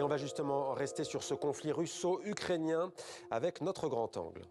Et on va justement rester sur ce conflit russo-ukrainien avec notre grand angle.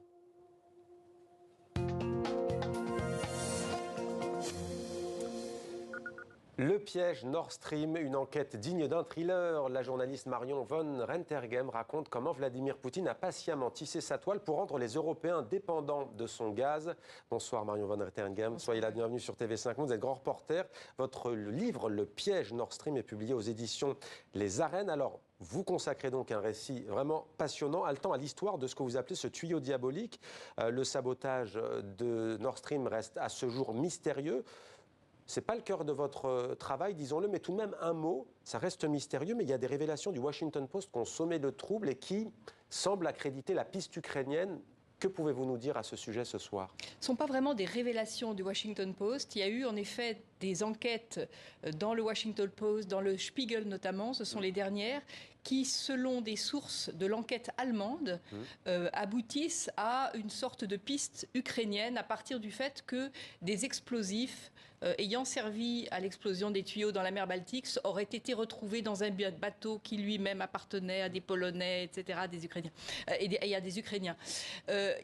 Le piège Nord Stream, une enquête digne d'un thriller. La journaliste Marion von Rentergem raconte comment Vladimir Poutine a patiemment tissé sa toile pour rendre les Européens dépendants de son gaz. Bonsoir Marion von Rentergem, soyez la bienvenue sur TV5 Monde. Vous êtes grand reporter. Votre livre Le piège Nord Stream est publié aux éditions Les Arènes. Alors, vous consacrez donc un récit vraiment passionnant, haletant à l'histoire de ce que vous appelez ce tuyau diabolique. Le sabotage de Nord Stream reste à ce jour mystérieux. C'est pas le cœur de votre travail, disons-le, mais tout de même un mot, ça reste mystérieux, mais il y a des révélations du Washington Post qui ont semé le trouble et qui semblent accréditer la piste ukrainienne. Que pouvez-vous nous dire à ce sujet ce soir? Ce ne sont pas vraiment des révélations du Washington Post. Il y a eu en effet des enquêtes dans le Washington Post, dans le Spiegel notamment, ce sont les dernières, qui, selon des sources de l'enquête allemande, aboutissent à une sorte de piste ukrainienne à partir du fait que des explosifs ayant servi à l'explosion des tuyaux dans la mer Baltique auraient été retrouvés dans un bateau qui lui-même appartenait à des Polonais, etc., des Ukrainiens, et à des Ukrainiens.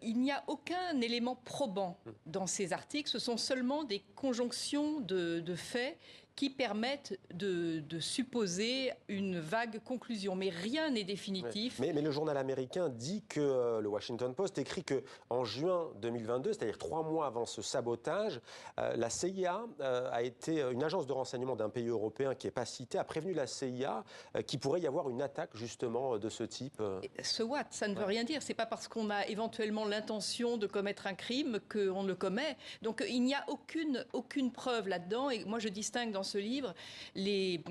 Il n'y a aucun élément probant dans ces articles, ce sont seulement des conjonctions de faits qui permettent de supposer une vague conclusion. Mais rien n'est définitif. Mais le journal américain dit que, le Washington Post écrit qu'en juin 2022, c'est-à-dire 3 mois avant ce sabotage, la CIA a été, une agence de renseignement d'un pays européen qui n'est pas cité, a prévenu la CIA qu'il pourrait y avoir une attaque justement de ce type. So what? Ça ne veut rien dire. C'est pas parce qu'on a éventuellement l'intention de commettre un crime qu'on le commet. Donc il n'y a aucune preuve là-dedans. Et moi je distingue dans ce livre les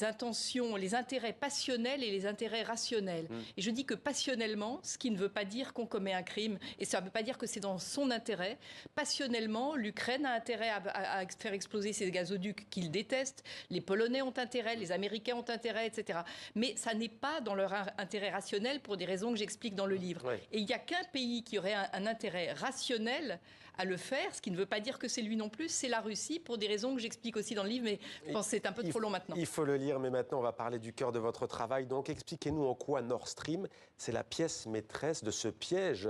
intentions, les intérêts passionnels et les intérêts rationnels. Et je dis que passionnellement, ce qui ne veut pas dire qu'on commet un crime, et ça ne veut pas dire que c'est dans son intérêt. Passionnellement, l'Ukraine a intérêt à faire exploser ces gazoducs qu'ils détestent, les Polonais ont intérêt, les Américains ont intérêt, etc. Mais ça n'est pas dans leur intérêt rationnel pour des raisons que j'explique dans le livre. Oui. Et il n'y a qu'un pays qui aurait un intérêt rationnel à le faire, ce qui ne veut pas dire que c'est lui non plus, c'est la Russie, pour des raisons que j'explique aussi dans le livre, mais je pense que c'est un peu trop long maintenant. Il faut le lire, mais maintenant on va parler du cœur de votre travail. Donc expliquez-nous en quoi Nord Stream, c'est la pièce maîtresse de ce piège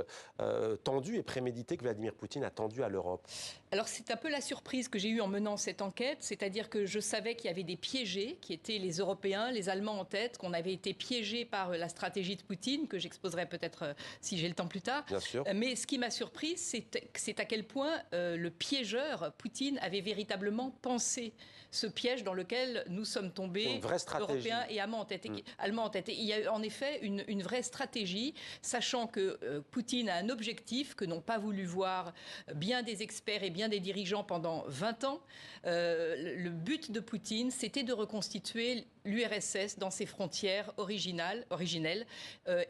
tendu et prémédité que Vladimir Poutine a tendu à l'Europe. Alors c'est un peu la surprise que j'ai eue en menant cette enquête, c'est-à-dire que je savais qu'il y avait des piégés, qui étaient les Européens, les Allemands en tête, qu'on avait été piégés par la stratégie de Poutine, que j'exposerai peut-être si j'ai le temps plus tard. Bien sûr. Mais ce qui m'a surprise, c'est à quel point le piégeur, Poutine, avait véritablement pensé ce piège dans lequel nous sommes tombés, Européens et Allemands en tête. Et il y a en effet une vraie stratégie, sachant que Poutine a un objectif que n'ont pas voulu voir bien des experts et bien des dirigeants pendant 20 ans. Le but de Poutine, c'était de reconstituer l'URSS dans ses frontières originelles,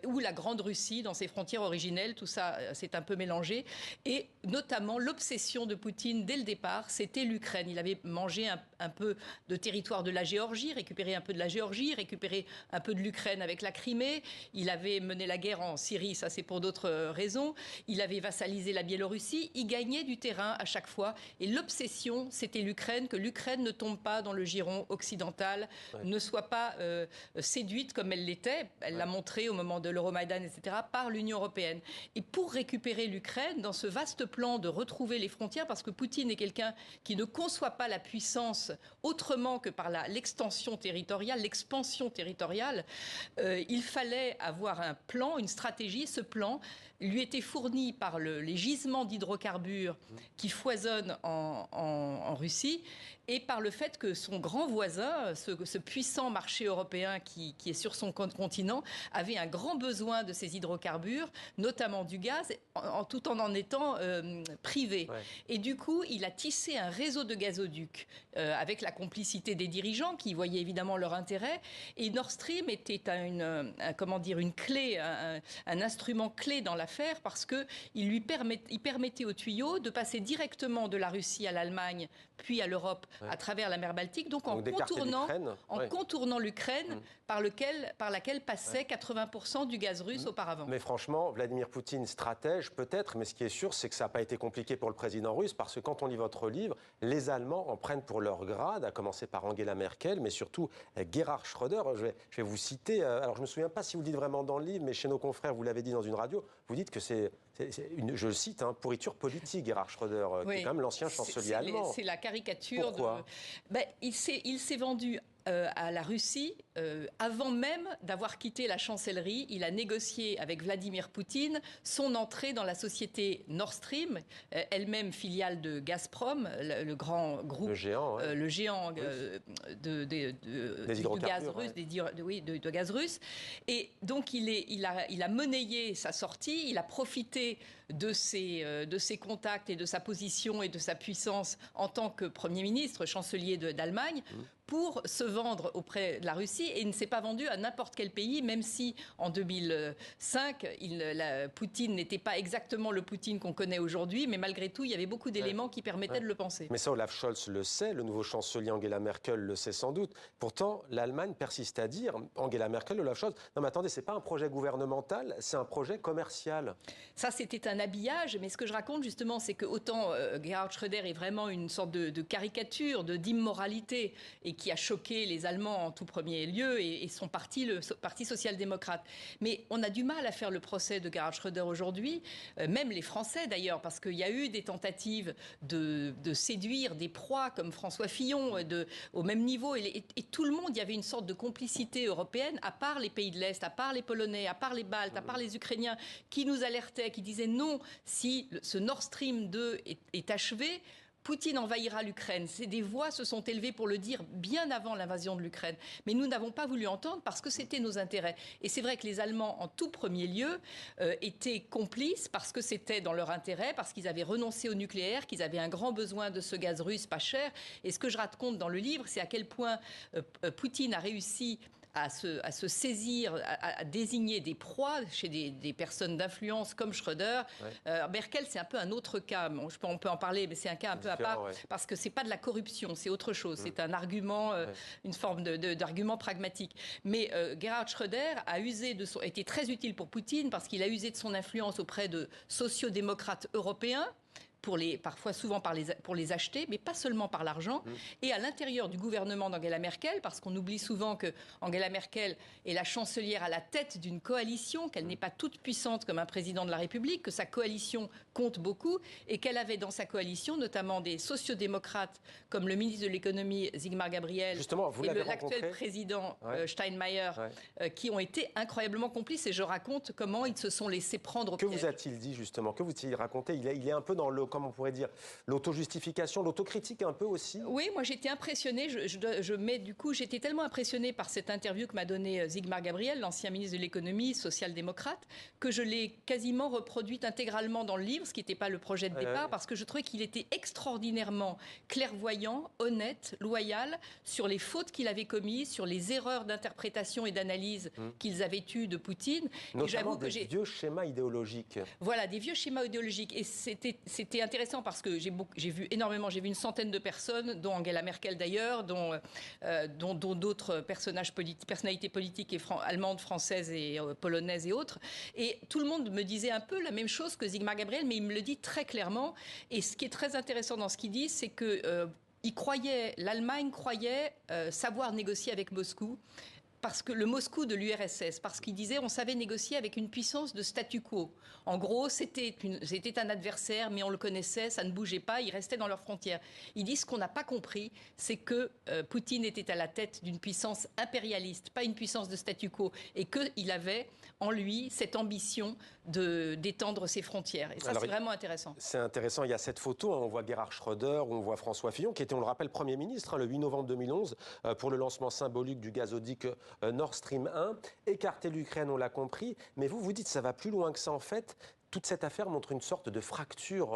ou la Grande Russie dans ses frontières originelles. Tout ça, c'est un peu mélangé. Et notamment, l'obsession de Poutine, dès le départ, c'était l'Ukraine. Il avait mangé un peu de territoire de la Géorgie, récupéré un peu de la Géorgie, récupéré un peu de l'Ukraine avec la Crimée. Il avait mené la guerre en Syrie, ça c'est pour d'autres raisons. Il avait vassalisé la Biélorussie. Il gagnait du terrain à chaque fois. Et l'obsession, c'était l'Ukraine, que l'Ukraine ne tombe pas dans le giron occidental, ne soit pas séduite comme elle l'était. Elle l'a montré au moment de l'Euromaïdan, etc., par l'Union européenne. Et pour récupérer l'Ukraine, dans ce vaste plan de retrouver les frontières, parce que Poutine est quelqu'un qui ne conçoit pas la puissance autrement que par l'extension territoriale, l'expansion territoriale, il fallait avoir un plan, une stratégie. Ce plan lui était fourni par les gisements d'hydrocarbures qui foisonnent en Russie et par le fait que son grand voisin, ce puissant marché européen qui est sur son continent, avait un grand besoin de ces hydrocarbures, notamment du gaz, tout en étant privé. Ouais. Et du coup, il a tissé un réseau de gazoducs avec la complicité des dirigeants qui voyaient évidemment leur intérêt. Et Nord Stream était une clé, un instrument clé dans l'affaire parce qu'il permettait au tuyau de passer directement de la Russie à l'Allemagne, puis à l'Europe, à travers la mer Baltique, donc en contournant l'Ukraine par laquelle passait 80% du gaz russe auparavant. Mais franchement, Vladimir Poutine, stratège peut-être, mais ce qui est sûr, c'est que ça n'a pas été compliqué pour le président russe parce que quand on lit votre livre, les Allemands en prennent pour leur grade, à commencer par Angela Merkel, mais surtout Gerhard Schröder. Je vais vous citer, alors je ne me souviens pas si vous le dites vraiment dans le livre, mais chez nos confrères, vous l'avez dit dans une radio, vous dites que c'est je le cite, pourriture politique, Gerhard Schröder, qui est quand même l'ancien chancelier allemand. C'est la caricature. Pourquoi il s'est vendu à la Russie avant même d'avoir quitté la chancellerie. Il a négocié avec Vladimir Poutine son entrée dans la société Nord Stream, elle-même filiale de Gazprom, le grand groupe, le géant du gaz russe, de gaz russe. Et donc il a monnayé sa sortie, il a profité de ses contacts et de sa position et de sa puissance en tant que Premier ministre, chancelier d'Allemagne, pour se vendre auprès de la Russie, et il ne s'est pas vendu à n'importe quel pays, même si en 2005, Poutine n'était pas exactement le Poutine qu'on connaît aujourd'hui, mais malgré tout, il y avait beaucoup d'éléments qui permettaient de le penser. Mais ça, Olaf Scholz le sait, le nouveau chancelier Angela Merkel le sait sans doute. Pourtant, l'Allemagne persiste à dire, Angela Merkel, Olaf Scholz, non mais attendez, c'est pas un projet gouvernemental, c'est un projet commercial. Ça, c'était un habillage, mais ce que je raconte justement, c'est que autant Gerhard Schröder est vraiment une sorte de caricature, d'immoralité, et qui a choqué les Allemands en tout premier lieu, et son parti, le Parti social-démocrate. Mais on a du mal à faire le procès de Gerhard Schröder aujourd'hui, même les Français d'ailleurs, parce qu'il y a eu des tentatives de séduire des proies comme François Fillon au même niveau, et tout le monde, il y avait une sorte de complicité européenne, à part les pays de l'Est, à part les Polonais, à part les Baltes, à part les Ukrainiens, qui nous alertaient, qui disaient non, si ce Nord Stream 2 est achevé, Poutine envahira l'Ukraine. Des voix se sont élevées pour le dire bien avant l'invasion de l'Ukraine. Mais nous n'avons pas voulu entendre parce que c'était nos intérêts. Et c'est vrai que les Allemands, en tout premier lieu, étaient complices parce que c'était dans leur intérêt, parce qu'ils avaient renoncé au nucléaire, qu'ils avaient un grand besoin de ce gaz russe pas cher. Et ce que je raconte dans le livre, c'est à quel point Poutine a réussi à se saisir, à désigner des proies chez des personnes d'influence comme Schröder. Merkel, c'est un peu un autre cas. Bon, on peut en parler, mais c'est un cas un peu à part, parce que c'est pas de la corruption, c'est autre chose. C'est un argument, une forme d'argument pragmatique. Mais Gerhard Schröder a été très utile pour Poutine parce qu'il a usé de son influence auprès de sociodémocrates européens, souvent pour les acheter, mais pas seulement par l'argent. Et à l'intérieur du gouvernement d'Angela Merkel, parce qu'on oublie souvent que Angela Merkel est la chancelière à la tête d'une coalition, qu'elle n'est pas toute puissante comme un président de la République, que sa coalition compte beaucoup, et qu'elle avait dans sa coalition notamment des sociodémocrates comme le ministre de l'économie Sigmar Gabriel et l'actuel président Steinmeier, qui ont été incroyablement complices. Et je raconte comment ils se sont laissés prendre au piège. Que vous a-t-il dit justement? Que vous a-t-il raconté? Il est un peu dans comment on pourrait dire, l'auto-justification, l'autocritique un peu aussi. Oui, moi j'étais impressionnée, j'étais tellement impressionnée par cette interview que m'a donnée Sigmar Gabriel, l'ancien ministre de l'économie social-démocrate, que je l'ai quasiment reproduite intégralement dans le livre, ce qui n'était pas le projet de départ, parce que je trouvais qu'il était extraordinairement clairvoyant, honnête, loyal sur les fautes qu'il avait commises, sur les erreurs d'interprétation et d'analyse qu'ils avaient eues de Poutine. Notamment des vieux schémas idéologiques. Voilà, des vieux schémas idéologiques. Et c'était intéressant parce que j'ai vu une centaine de personnes, dont Angela Merkel d'ailleurs, dont d'autres personnalités politiques allemandes, françaises et polonaises et autres. Et tout le monde me disait un peu la même chose que Sigmar Gabriel, mais il me le dit très clairement. Et ce qui est très intéressant dans ce qu'il dit, c'est que l'Allemagne croyait savoir négocier avec Moscou. Parce que le Moscou de l'URSS, parce qu'il disait on savait négocier avec une puissance de statu quo. En gros, c'était un adversaire, mais on le connaissait, ça ne bougeait pas, ils restaient dans leurs frontières. Ils disent ce qu'on n'a pas compris, c'est que Poutine était à la tête d'une puissance impérialiste, pas une puissance de statu quo, et qu'il avait en lui cette ambition d'étendre ses frontières. Et ça, c'est vraiment intéressant. C'est intéressant, il y a cette photo, on voit Gerhard Schröder, on voit François Fillon, qui était, on le rappelle, Premier ministre le 8 novembre 2011, pour le lancement symbolique du gazoduc Nord Stream 1, écarter l'Ukraine, on l'a compris, mais vous dites que ça va plus loin que ça en fait. Toute cette affaire montre une sorte de fracture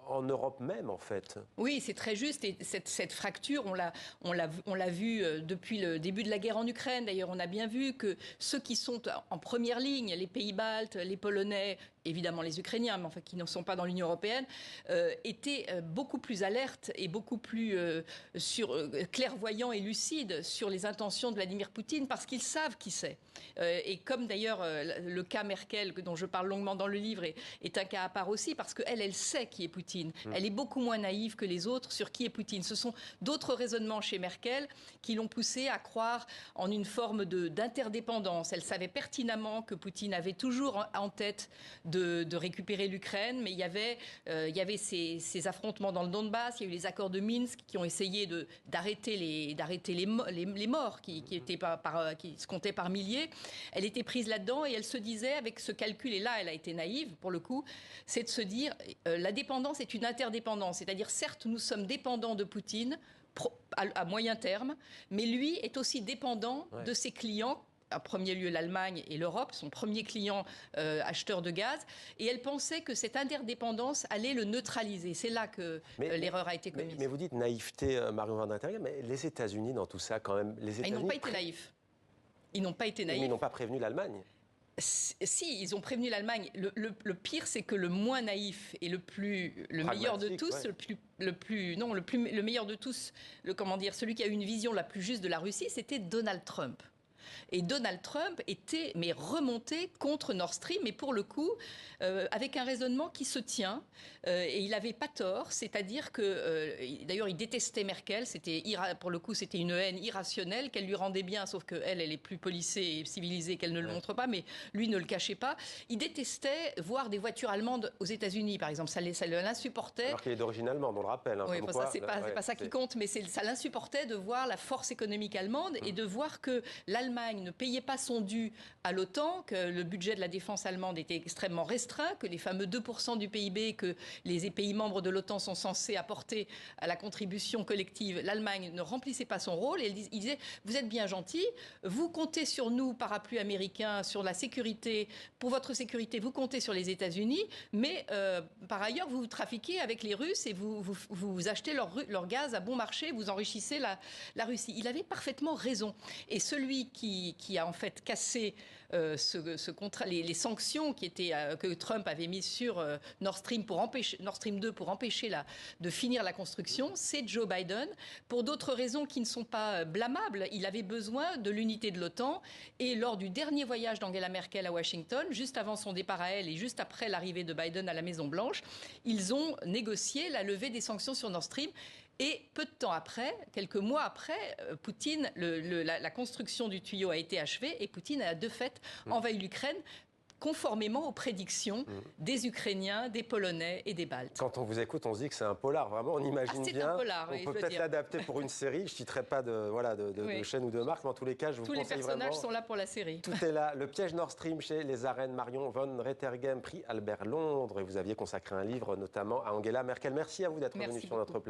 en Europe même, en fait. Oui, c'est très juste. Et cette fracture, on l'a vu depuis le début de la guerre en Ukraine. D'ailleurs, on a bien vu que ceux qui sont en première ligne, les pays baltes, les Polonais, évidemment les Ukrainiens, mais enfin qui ne sont pas dans l'Union européenne, étaient beaucoup plus alertes et beaucoup plus clairvoyants et lucides sur les intentions de Vladimir Poutine, parce qu'ils savent qui c'est. Et comme d'ailleurs le cas Merkel, dont je parle longuement dans le livre, livre est un cas à part aussi, parce qu'elle sait qui est Poutine. Elle est beaucoup moins naïve que les autres sur qui est Poutine. Ce sont d'autres raisonnements chez Merkel qui l'ont poussée à croire en une forme d'interdépendance. Elle savait pertinemment que Poutine avait toujours en tête de récupérer l'Ukraine, mais il y avait ces affrontements dans le Donbass, il y a eu les accords de Minsk qui ont essayé d'arrêter les morts qui se comptaient par milliers. Elle était prise là-dedans et elle se disait, avec ce calcul, et là elle a été naïve pour le coup, c'est de se dire la dépendance est une interdépendance, c'est-à-dire certes nous sommes dépendants de Poutine à moyen terme, mais lui est aussi dépendant de ses clients, en premier lieu l'Allemagne et l'Europe, son premier client acheteur de gaz, et elle pensait que cette interdépendance allait le neutraliser. C'est là que l'erreur a été commise. Mais vous dites naïveté, Marion Van Rentergem, mais les États-Unis dans tout ça quand même, ils n'ont pas été naïfs. Ils n'ont pas été naïfs. Mais ils n'ont pas prévenu l'Allemagne. Si, ils ont prévenu l'Allemagne. Le pire, c'est que le moins naïf et le meilleur de tous, le meilleur de tous, celui qui a eu une vision la plus juste de la Russie, c'était Donald Trump. Et Donald Trump était remonté contre Nord Stream, mais pour le coup, avec un raisonnement qui se tient. Et il n'avait pas tort, c'est-à-dire que, d'ailleurs, il détestait Merkel. Pour le coup, c'était une haine irrationnelle qu'elle lui rendait bien, sauf qu'elle est plus policée et civilisée qu'elle ne le montre pas, mais lui ne le cachait pas. Il détestait voir des voitures allemandes aux États-Unis, par exemple. Ça l'insupportait. Alors qu'il est d'origine allemande, on le rappelle. Oui, c'est pas ça qui compte, mais ça l'insupportait de voir la force économique allemande et de voir que l'Allemagne ne payait pas son dû à l'OTAN, que le budget de la défense allemande était extrêmement restreint, que les fameux 2% du PIB que les pays membres de l'OTAN sont censés apporter à la contribution collective, l'Allemagne ne remplissait pas son rôle. Et il disait, vous êtes bien gentils, vous comptez sur nous, parapluie américain, sur la sécurité, pour votre sécurité, vous comptez sur les États-Unis, mais par ailleurs, vous trafiquez avec les Russes et vous achetez leur gaz à bon marché, vous enrichissez la Russie. Il avait parfaitement raison. Et celui qui a en fait cassé les sanctions que Trump avait mises sur Nord Stream 2 pour empêcher de finir la construction, c'est Joe Biden. Pour d'autres raisons qui ne sont pas blâmables, il avait besoin de l'unité de l'OTAN. Et lors du dernier voyage d'Angela Merkel à Washington, juste avant son départ à elle et juste après l'arrivée de Biden à la Maison-Blanche, ils ont négocié la levée des sanctions sur Nord Stream. Et peu de temps après, quelques mois après, Poutine, la construction du tuyau a été achevée et Poutine a de fait envahi l'Ukraine conformément aux prédictions des Ukrainiens, des Polonais et des Baltes. Quand on vous écoute, on se dit que c'est un polar. Vraiment, on imagine bien. C'est un polar, on peut peut-être l'adapter pour une série. Je ne citerai pas de chaîne ou de marque, mais en tous les cas, je vous conseille vraiment. Tous les personnages sont là pour la série. Tout est là. Le piège Nord Stream chez les arènes. Marion Van Rentergem, prix Albert Londres. Et vous aviez consacré un livre notamment à Angela Merkel. Merci à vous d'être venu sur notre plateau.